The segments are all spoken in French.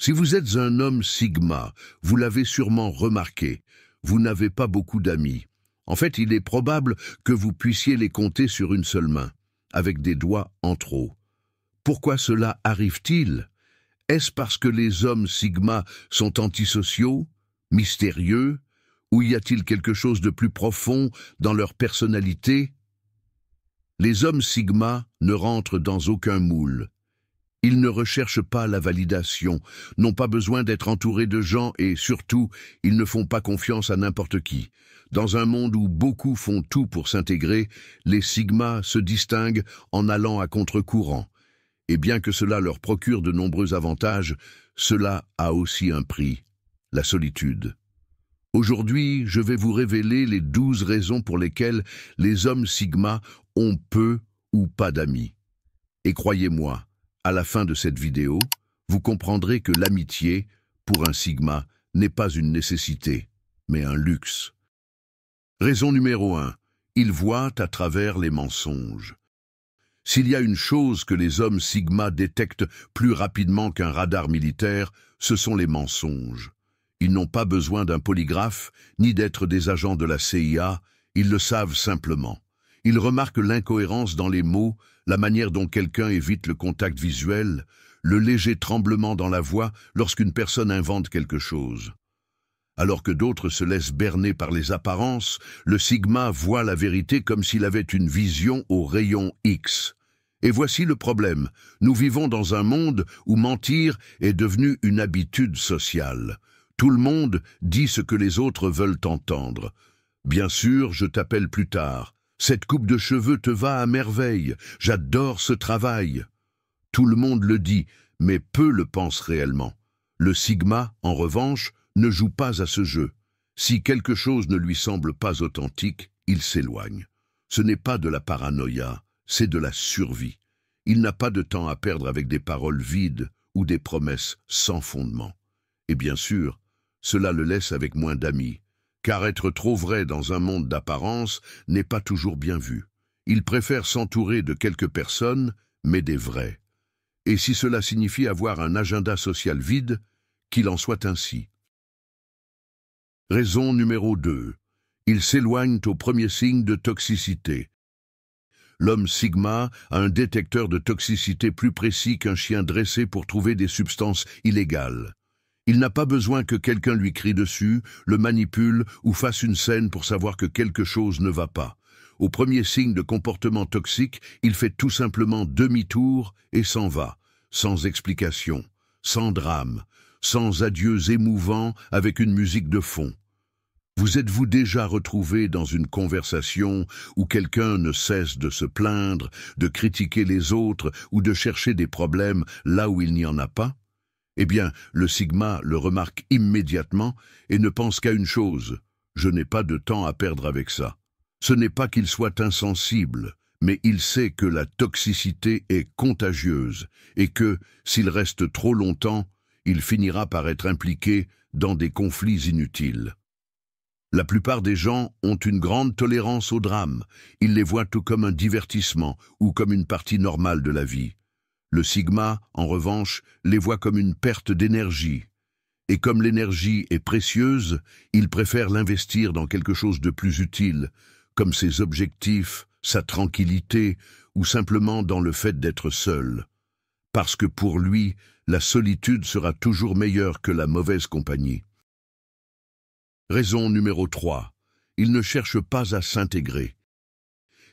Si vous êtes un homme sigma, vous l'avez sûrement remarqué, vous n'avez pas beaucoup d'amis. En fait, il est probable que vous puissiez les compter sur une seule main, avec des doigts en trop. Pourquoi cela arrive-t-il? Est-ce parce que les hommes sigma sont antisociaux, mystérieux, ou y a-t-il quelque chose de plus profond dans leur personnalité? Les hommes sigma ne rentrent dans aucun moule. Ils ne recherchent pas la validation, n'ont pas besoin d'être entourés de gens et, surtout, ils ne font pas confiance à n'importe qui. Dans un monde où beaucoup font tout pour s'intégrer, les sigmas se distinguent en allant à contre-courant. Et bien que cela leur procure de nombreux avantages, cela a aussi un prix, la solitude. Aujourd'hui, je vais vous révéler les 12 raisons pour lesquelles les hommes sigma ont peu ou pas d'amis. Et croyez-moi, à la fin de cette vidéo, vous comprendrez que l'amitié, pour un sigma, n'est pas une nécessité, mais un luxe. Raison numéro 1. Ils voient à travers les mensonges. S'il y a une chose que les hommes sigma détectent plus rapidement qu'un radar militaire, ce sont les mensonges. Ils n'ont pas besoin d'un polygraphe, ni d'être des agents de la CIA, ils le savent simplement. Ils remarquent l'incohérence dans les mots, la manière dont quelqu'un évite le contact visuel, le léger tremblement dans la voix lorsqu'une personne invente quelque chose. Alors que d'autres se laissent berner par les apparences, le sigma voit la vérité comme s'il avait une vision au rayon X. Et voici le problème. Nous vivons dans un monde où mentir est devenu une habitude sociale. Tout le monde dit ce que les autres veulent entendre. Bien sûr, je t'appelle plus tard. Cette coupe de cheveux te va à merveille. J'adore ce travail. Tout le monde le dit, mais peu le pensent réellement. Le sigma, en revanche, ne joue pas à ce jeu. Si quelque chose ne lui semble pas authentique, il s'éloigne. Ce n'est pas de la paranoïa, c'est de la survie. Il n'a pas de temps à perdre avec des paroles vides ou des promesses sans fondement. Et bien sûr, cela le laisse avec moins d'amis, car être trop vrai dans un monde d'apparence n'est pas toujours bien vu. Il préfère s'entourer de quelques personnes, mais des vrais. Et si cela signifie avoir un agenda social vide, qu'il en soit ainsi. Raison numéro 2. Ils s'éloignent au premier signe de toxicité. L'homme sigma a un détecteur de toxicité plus précis qu'un chien dressé pour trouver des substances illégales. Il n'a pas besoin que quelqu'un lui crie dessus, le manipule ou fasse une scène pour savoir que quelque chose ne va pas. Au premier signe de comportement toxique, il fait tout simplement demi-tour et s'en va, sans explication, sans drame, sans adieux émouvants avec une musique de fond. Vous êtes-vous déjà retrouvé dans une conversation où quelqu'un ne cesse de se plaindre, de critiquer les autres ou de chercher des problèmes là où il n'y en a pas? Eh bien, le sigma le remarque immédiatement et ne pense qu'à une chose: je n'ai pas de temps à perdre avec ça. Ce n'est pas qu'il soit insensible, mais il sait que la toxicité est contagieuse et que, s'il reste trop longtemps, il finira par être impliqué dans des conflits inutiles. La plupart des gens ont une grande tolérance au drame. Ils les voient tout comme un divertissement ou comme une partie normale de la vie. Le sigma, en revanche, les voit comme une perte d'énergie. Et comme l'énergie est précieuse, il préfère l'investir dans quelque chose de plus utile, comme ses objectifs, sa tranquillité ou simplement dans le fait d'être seul. Parce que pour lui, la solitude sera toujours meilleure que la mauvaise compagnie. Raison numéro 3. Il ne cherche pas à s'intégrer.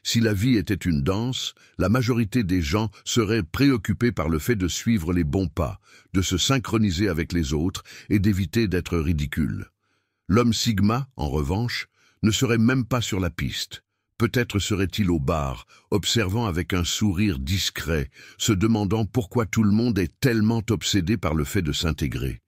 Si la vie était une danse, la majorité des gens seraient préoccupés par le fait de suivre les bons pas, de se synchroniser avec les autres et d'éviter d'être ridicule. L'homme sigma, en revanche, ne serait même pas sur la piste. Peut-être serait-il au bar, observant avec un sourire discret, se demandant pourquoi tout le monde est tellement obsédé par le fait de s'intégrer.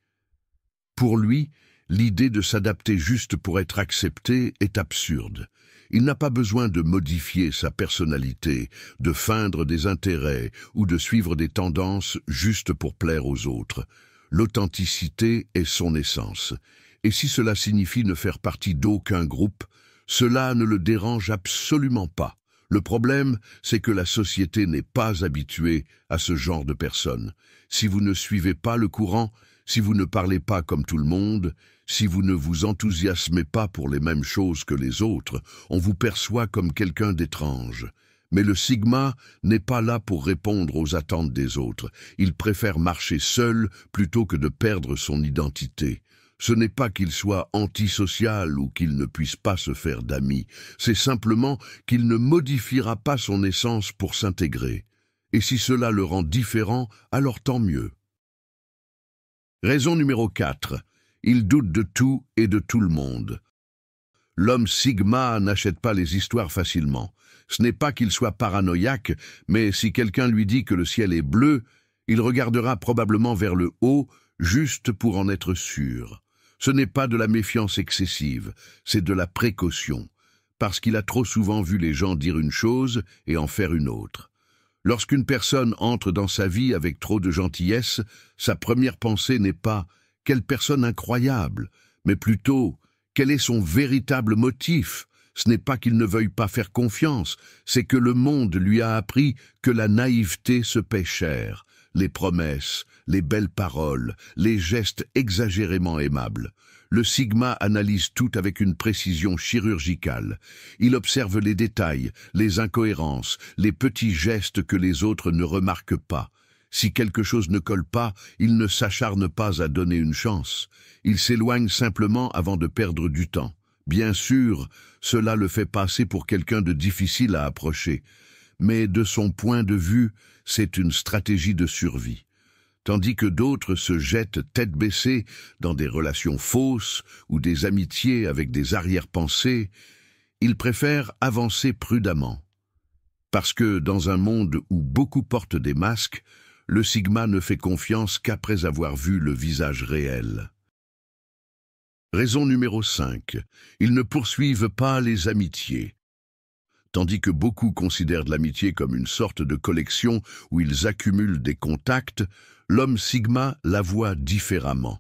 Pour lui, l'idée de s'adapter juste pour être accepté est absurde. Il n'a pas besoin de modifier sa personnalité, de feindre des intérêts ou de suivre des tendances juste pour plaire aux autres. L'authenticité est son essence. Et si cela signifie ne faire partie d'aucun groupe, cela ne le dérange absolument pas. Le problème, c'est que la société n'est pas habituée à ce genre de personnes. Si vous ne suivez pas le courant, Si vous ne parlez pas comme tout le monde, si vous ne vous enthousiasmez pas pour les mêmes choses que les autres, on vous perçoit comme quelqu'un d'étrange. Mais le Sigma n'est pas là pour répondre aux attentes des autres. Il préfère marcher seul plutôt que de perdre son identité. Ce n'est pas qu'il soit antisocial ou qu'il ne puisse pas se faire d'amis. C'est simplement qu'il ne modifiera pas son essence pour s'intégrer. Et si cela le rend différent, alors tant mieux. Raison numéro 4. Il doute de tout et de tout le monde. L'homme Sigma n'achète pas les histoires facilement. Ce n'est pas qu'il soit paranoïaque, mais si quelqu'un lui dit que le ciel est bleu, il regardera probablement vers le haut, juste pour en être sûr. Ce n'est pas de la méfiance excessive, c'est de la précaution, parce qu'il a trop souvent vu les gens dire une chose et en faire une autre. Lorsqu'une personne entre dans sa vie avec trop de gentillesse, sa première pensée n'est pas « quelle personne incroyable », mais plutôt « quel est son véritable motif ?» Ce n'est pas qu'il ne veuille pas faire confiance, c'est que le monde lui a appris que la naïveté se paie cher. Les promesses, les belles paroles, les gestes exagérément aimables. Le Sigma analyse tout avec une précision chirurgicale. Il observe les détails, les incohérences, les petits gestes que les autres ne remarquent pas. Si quelque chose ne colle pas, il ne s'acharne pas à donner une chance. Il s'éloigne simplement avant de perdre du temps. Bien sûr, cela le fait passer pour quelqu'un de difficile à approcher. Mais de son point de vue, c'est une stratégie de survie. Tandis que d'autres se jettent tête baissée dans des relations fausses ou des amitiés avec des arrière-pensées, ils préfèrent avancer prudemment. Parce que dans un monde où beaucoup portent des masques, le Sigma ne fait confiance qu'après avoir vu le visage réel. Raison numéro 5. Ils ne poursuivent pas les amitiés. Tandis que beaucoup considèrent l'amitié comme une sorte de collection où ils accumulent des contacts, l'homme Sigma la voit différemment.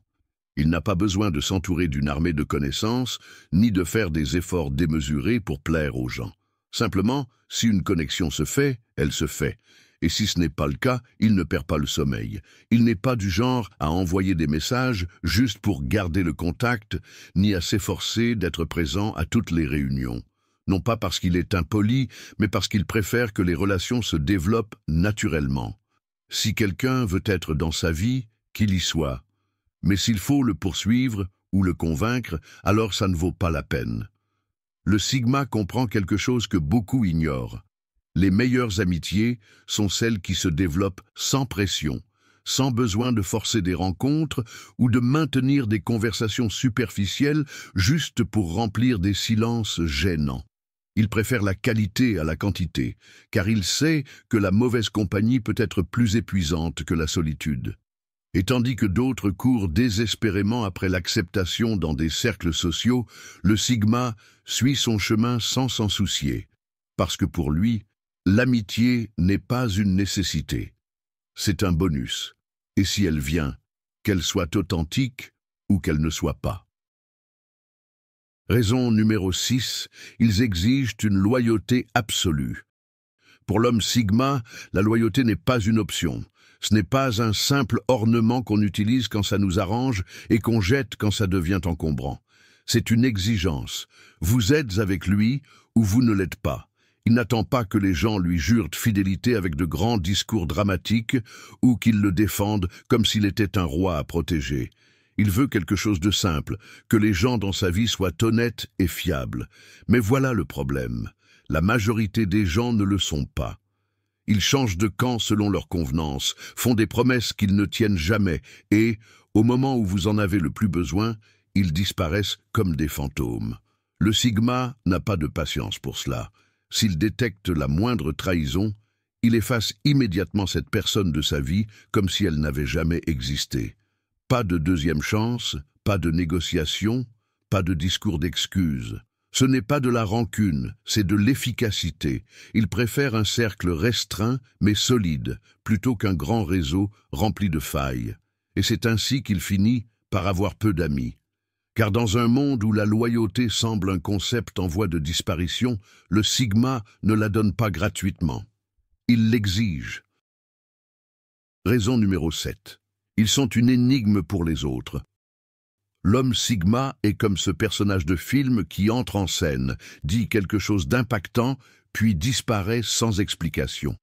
Il n'a pas besoin de s'entourer d'une armée de connaissances, ni de faire des efforts démesurés pour plaire aux gens. Simplement, si une connexion se fait, elle se fait. Et si ce n'est pas le cas, il ne perd pas le sommeil. Il n'est pas du genre à envoyer des messages juste pour garder le contact, ni à s'efforcer d'être présent à toutes les réunions. Non pas parce qu'il est impoli, mais parce qu'il préfère que les relations se développent naturellement. Si quelqu'un veut être dans sa vie, qu'il y soit. Mais s'il faut le poursuivre ou le convaincre, alors ça ne vaut pas la peine. Le Sigma comprend quelque chose que beaucoup ignorent. Les meilleures amitiés sont celles qui se développent sans pression, sans besoin de forcer des rencontres ou de maintenir des conversations superficielles juste pour remplir des silences gênants. Il préfère la qualité à la quantité, car il sait que la mauvaise compagnie peut être plus épuisante que la solitude. Et tandis que d'autres courent désespérément après l'acceptation dans des cercles sociaux, le Sigma suit son chemin sans s'en soucier, parce que pour lui, l'amitié n'est pas une nécessité, c'est un bonus. Et si elle vient, qu'elle soit authentique ou qu'elle ne soit pas. Raison numéro 6, ils exigent une loyauté absolue. Pour l'homme Sigma, la loyauté n'est pas une option. Ce n'est pas un simple ornement qu'on utilise quand ça nous arrange et qu'on jette quand ça devient encombrant. C'est une exigence. Vous êtes avec lui ou vous ne l'êtes pas. Il n'attend pas que les gens lui jurent fidélité avec de grands discours dramatiques ou qu'ils le défendent comme s'il était un roi à protéger. Il veut quelque chose de simple, que les gens dans sa vie soient honnêtes et fiables. Mais voilà le problème. La majorité des gens ne le sont pas. Ils changent de camp selon leurs convenances, font des promesses qu'ils ne tiennent jamais et, au moment où vous en avez le plus besoin, ils disparaissent comme des fantômes. Le Sigma n'a pas de patience pour cela. S'il détecte la moindre trahison, il efface immédiatement cette personne de sa vie comme si elle n'avait jamais existé. Pas de deuxième chance, pas de négociation, pas de discours d'excuses. Ce n'est pas de la rancune, c'est de l'efficacité. Il préfère un cercle restreint mais solide, plutôt qu'un grand réseau rempli de failles. Et c'est ainsi qu'il finit par avoir peu d'amis. Car dans un monde où la loyauté semble un concept en voie de disparition, le Sigma ne la donne pas gratuitement. Il l'exige. Raison numéro 7. Ils sont une énigme pour les autres. L'homme Sigma est comme ce personnage de film qui entre en scène, dit quelque chose d'impactant, puis disparaît sans explication.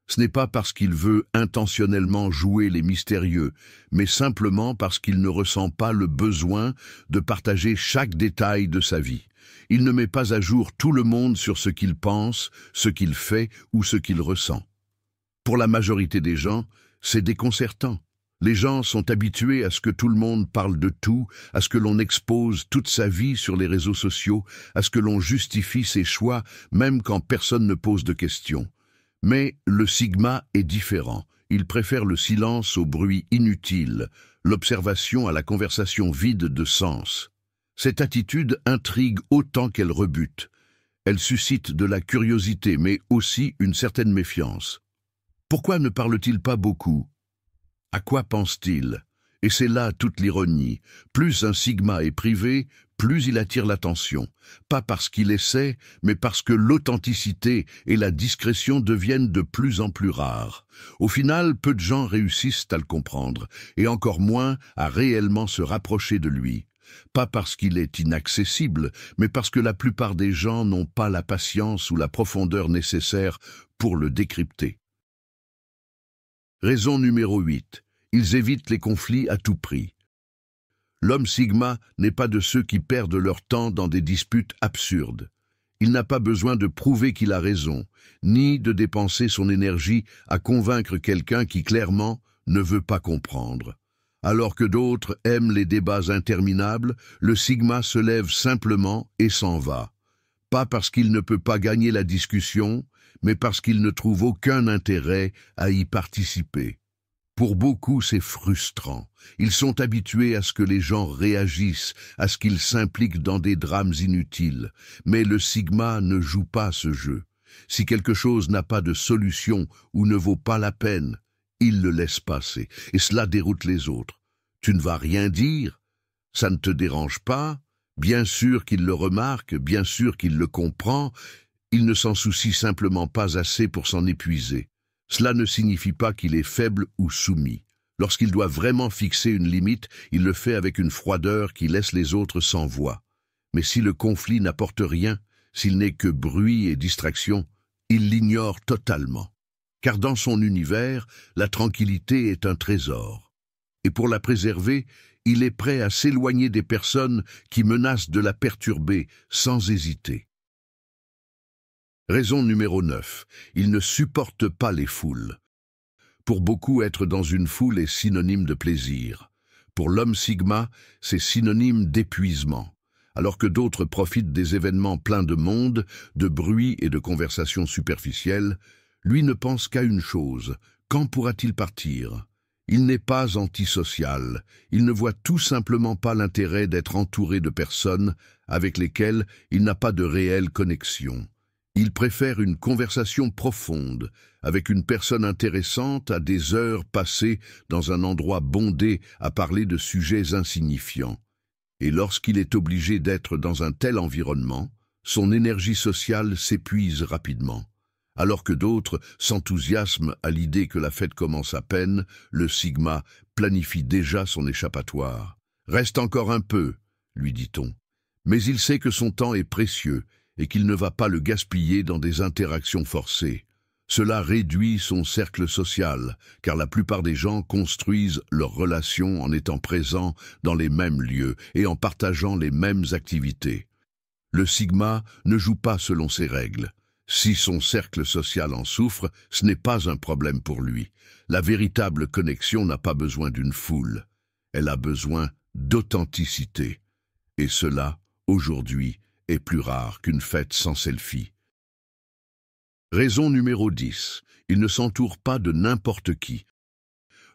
Ce n'est pas parce qu'il veut intentionnellement jouer les mystérieux, mais simplement parce qu'il ne ressent pas le besoin de partager chaque détail de sa vie. Il ne met pas à jour tout le monde sur ce qu'il pense, ce qu'il fait ou ce qu'il ressent. Pour la majorité des gens, c'est déconcertant. Les gens sont habitués à ce que tout le monde parle de tout, à ce que l'on expose toute sa vie sur les réseaux sociaux, à ce que l'on justifie ses choix, même quand personne ne pose de questions. Mais le Sigma est différent. Il préfère le silence au bruit inutile, l'observation à la conversation vide de sens. Cette attitude intrigue autant qu'elle rebute. Elle suscite de la curiosité, mais aussi une certaine méfiance. Pourquoi ne parle-t-il pas beaucoup? À quoi pense-t-il? Et c'est là toute l'ironie. Plus un Sigma est privé, plus il attire l'attention. Pas parce qu'il essaie, mais parce que l'authenticité et la discrétion deviennent de plus en plus rares. Au final, peu de gens réussissent à le comprendre, et encore moins à réellement se rapprocher de lui. Pas parce qu'il est inaccessible, mais parce que la plupart des gens n'ont pas la patience ou la profondeur nécessaire pour le décrypter. Raison numéro 8. Ils évitent les conflits à tout prix. L'homme Sigma n'est pas de ceux qui perdent leur temps dans des disputes absurdes. Il n'a pas besoin de prouver qu'il a raison, ni de dépenser son énergie à convaincre quelqu'un qui clairement ne veut pas comprendre. Alors que d'autres aiment les débats interminables, le Sigma se lève simplement et s'en va. Pas parce qu'il ne peut pas gagner la discussion, mais parce qu'il ne trouve aucun intérêt à y participer. Pour beaucoup, c'est frustrant. Ils sont habitués à ce que les gens réagissent, à ce qu'ils s'impliquent dans des drames inutiles. Mais le Sigma ne joue pas ce jeu. Si quelque chose n'a pas de solution ou ne vaut pas la peine, il le laisse passer. Et cela déroute les autres. Tu ne vas rien dire? Ça ne te dérange pas? Bien sûr qu'il le remarque, bien sûr qu'il le comprend. Il ne s'en soucie simplement pas assez pour s'en épuiser. Cela ne signifie pas qu'il est faible ou soumis. Lorsqu'il doit vraiment fixer une limite, il le fait avec une froideur qui laisse les autres sans voix. Mais si le conflit n'apporte rien, s'il n'est que bruit et distraction, il l'ignore totalement. Car dans son univers, la tranquillité est un trésor. Et pour la préserver, il est prêt à s'éloigner des personnes qui menacent de la perturber sans hésiter. Raison numéro 9. Il ne supporte pas les foules. Pour beaucoup, être dans une foule est synonyme de plaisir. Pour l'homme Sigma, c'est synonyme d'épuisement. Alors que d'autres profitent des événements pleins de monde, de bruit et de conversations superficielles, lui ne pense qu'à une chose: quand pourra-t-il partir? Il n'est pas antisocial. Il ne voit tout simplement pas l'intérêt d'être entouré de personnes avec lesquelles il n'a pas de réelle connexion. Il préfère une conversation profonde, avec une personne intéressante à des heures passées dans un endroit bondé à parler de sujets insignifiants. Et lorsqu'il est obligé d'être dans un tel environnement, son énergie sociale s'épuise rapidement. Alors que d'autres s'enthousiasment à l'idée que la fête commence à peine, le Sigma planifie déjà son échappatoire. « Reste encore un peu », lui dit-on. Mais il sait que son temps est précieux et qu'il ne va pas le gaspiller dans des interactions forcées. Cela réduit son cercle social, car la plupart des gens construisent leurs relations en étant présents dans les mêmes lieux et en partageant les mêmes activités. Le Sigma ne joue pas selon ses règles. Si son cercle social en souffre, ce n'est pas un problème pour lui. La véritable connexion n'a pas besoin d'une foule. Elle a besoin d'authenticité. Et cela, aujourd'hui, est plus rare qu'une fête sans selfie. Raison numéro 10. Il ne s'entoure pas de n'importe qui.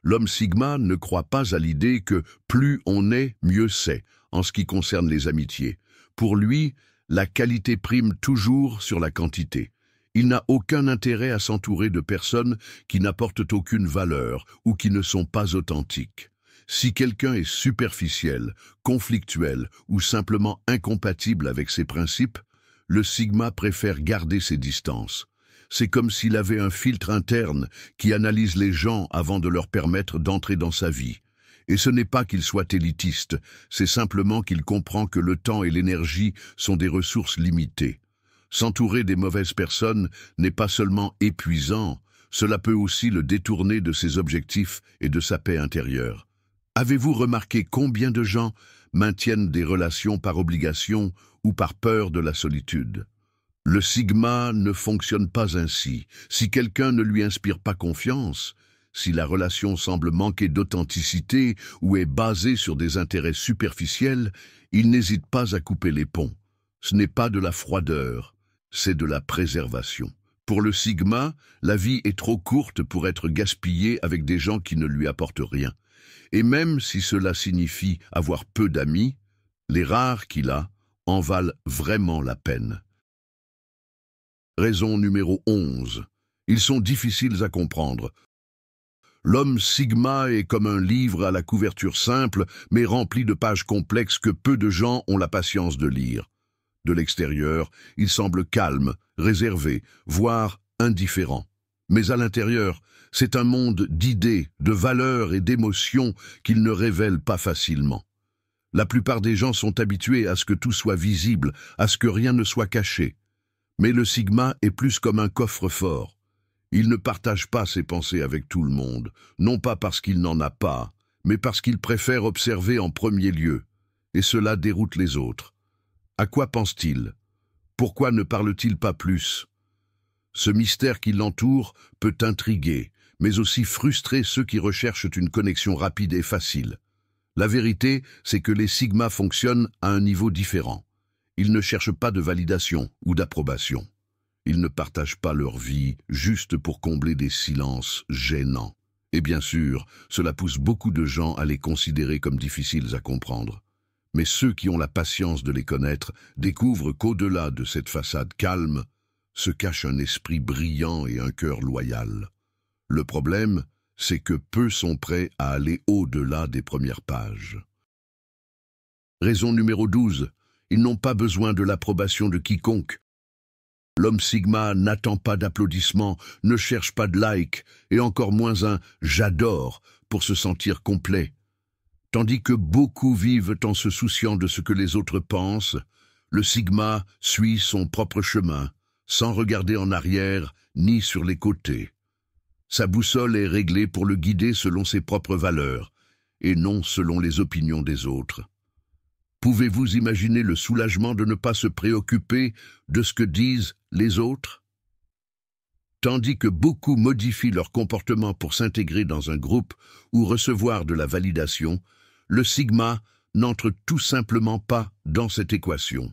L'homme Sigma ne croit pas à l'idée que plus on est, mieux c'est, en ce qui concerne les amitiés. Pour lui, la qualité prime toujours sur la quantité. Il n'a aucun intérêt à s'entourer de personnes qui n'apportent aucune valeur ou qui ne sont pas authentiques. Si quelqu'un est superficiel, conflictuel ou simplement incompatible avec ses principes, le Sigma préfère garder ses distances. C'est comme s'il avait un filtre interne qui analyse les gens avant de leur permettre d'entrer dans sa vie. Et ce n'est pas qu'il soit élitiste, c'est simplement qu'il comprend que le temps et l'énergie sont des ressources limitées. S'entourer des mauvaises personnes n'est pas seulement épuisant, cela peut aussi le détourner de ses objectifs et de sa paix intérieure. Avez-vous remarqué combien de gens maintiennent des relations par obligation ou par peur de la solitude? Le sigma ne fonctionne pas ainsi. Si quelqu'un ne lui inspire pas confiance, si la relation semble manquer d'authenticité ou est basée sur des intérêts superficiels, il n'hésite pas à couper les ponts. Ce n'est pas de la froideur, c'est de la préservation. Pour le sigma, la vie est trop courte pour être gaspillée avec des gens qui ne lui apportent rien. Et même si cela signifie avoir peu d'amis, les rares qu'il a en valent vraiment la peine. Raison numéro 11. Ils sont difficiles à comprendre. L'homme sigma est comme un livre à la couverture simple, mais rempli de pages complexes que peu de gens ont la patience de lire. De l'extérieur, il semble calme, réservé, voire indifférent. Mais à l'intérieur, c'est un monde d'idées, de valeurs et d'émotions qu'il ne révèle pas facilement. La plupart des gens sont habitués à ce que tout soit visible, à ce que rien ne soit caché. Mais le sigma est plus comme un coffre-fort. Il ne partage pas ses pensées avec tout le monde, non pas parce qu'il n'en a pas, mais parce qu'il préfère observer en premier lieu. Et cela déroute les autres. À quoi pense-t-il? Pourquoi ne parle-t-il pas plus? Ce mystère qui l'entoure peut intriguer, mais aussi frustrer ceux qui recherchent une connexion rapide et facile. La vérité, c'est que les sigmas fonctionnent à un niveau différent. Ils ne cherchent pas de validation ou d'approbation. Ils ne partagent pas leur vie juste pour combler des silences gênants. Et bien sûr, cela pousse beaucoup de gens à les considérer comme difficiles à comprendre. Mais ceux qui ont la patience de les connaître découvrent qu'au-delà de cette façade calme, se cache un esprit brillant et un cœur loyal. Le problème, c'est que peu sont prêts à aller au-delà des premières pages. Raison numéro 12. Ils n'ont pas besoin de l'approbation de quiconque. L'homme sigma n'attend pas d'applaudissements, ne cherche pas de likes, et encore moins un « j'adore » pour se sentir complet. Tandis que beaucoup vivent en se souciant de ce que les autres pensent, le sigma suit son propre chemin, sans regarder en arrière ni sur les côtés. Sa boussole est réglée pour le guider selon ses propres valeurs, et non selon les opinions des autres. Pouvez-vous imaginer le soulagement de ne pas se préoccuper de ce que disent les autres? Tandis que beaucoup modifient leur comportement pour s'intégrer dans un groupe ou recevoir de la validation, le sigma n'entre tout simplement pas dans cette équation.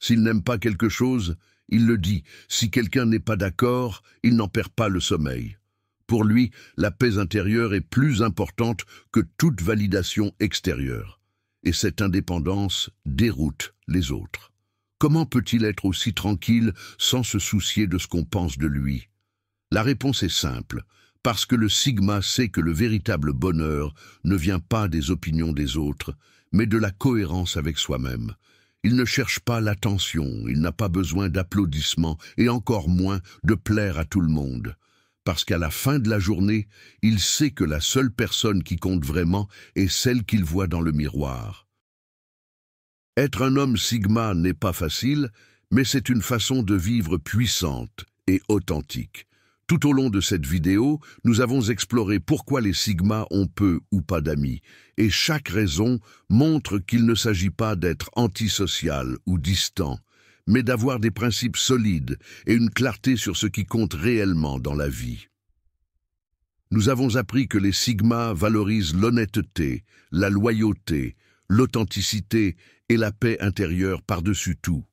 S'il n'aime pas quelque chose, il le dit. Si quelqu'un n'est pas d'accord, il n'en perd pas le sommeil. Pour lui, la paix intérieure est plus importante que toute validation extérieure. Et cette indépendance déroute les autres. Comment peut-il être aussi tranquille sans se soucier de ce qu'on pense de lui? La réponse est simple, parce que le sigma sait que le véritable bonheur ne vient pas des opinions des autres, mais de la cohérence avec soi-même. Il ne cherche pas l'attention, il n'a pas besoin d'applaudissements et encore moins de plaire à tout le monde. Parce qu'à la fin de la journée, il sait que la seule personne qui compte vraiment est celle qu'il voit dans le miroir. Être un homme sigma n'est pas facile, mais c'est une façon de vivre puissante et authentique. Tout au long de cette vidéo, nous avons exploré pourquoi les sigmas ont peu ou pas d'amis, et chaque raison montre qu'il ne s'agit pas d'être antisocial ou distant, mais d'avoir des principes solides et une clarté sur ce qui compte réellement dans la vie. Nous avons appris que les sigmas valorisent l'honnêteté, la loyauté, l'authenticité et la paix intérieure par-dessus tout.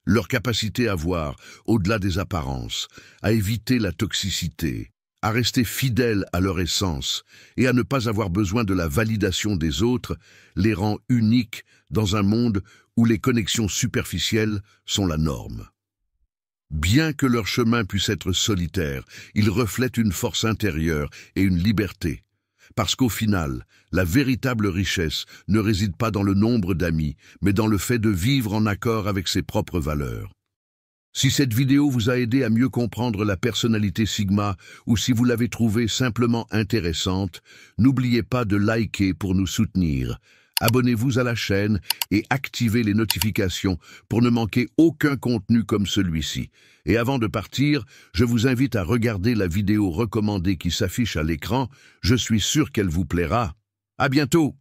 Leur capacité à voir, au-delà des apparences, à éviter la toxicité, à rester fidèles à leur essence et à ne pas avoir besoin de la validation des autres les rend uniques dans un monde où les connexions superficielles sont la norme. Bien que leur chemin puisse être solitaire, ils reflètent une force intérieure et une liberté. Parce qu'au final, la véritable richesse ne réside pas dans le nombre d'amis, mais dans le fait de vivre en accord avec ses propres valeurs. Si cette vidéo vous a aidé à mieux comprendre la personnalité Sigma ou si vous l'avez trouvée simplement intéressante, n'oubliez pas de liker pour nous soutenir. Abonnez-vous à la chaîne et activez les notifications pour ne manquer aucun contenu comme celui-ci. Et avant de partir, je vous invite à regarder la vidéo recommandée qui s'affiche à l'écran. Je suis sûr qu'elle vous plaira. À bientôt!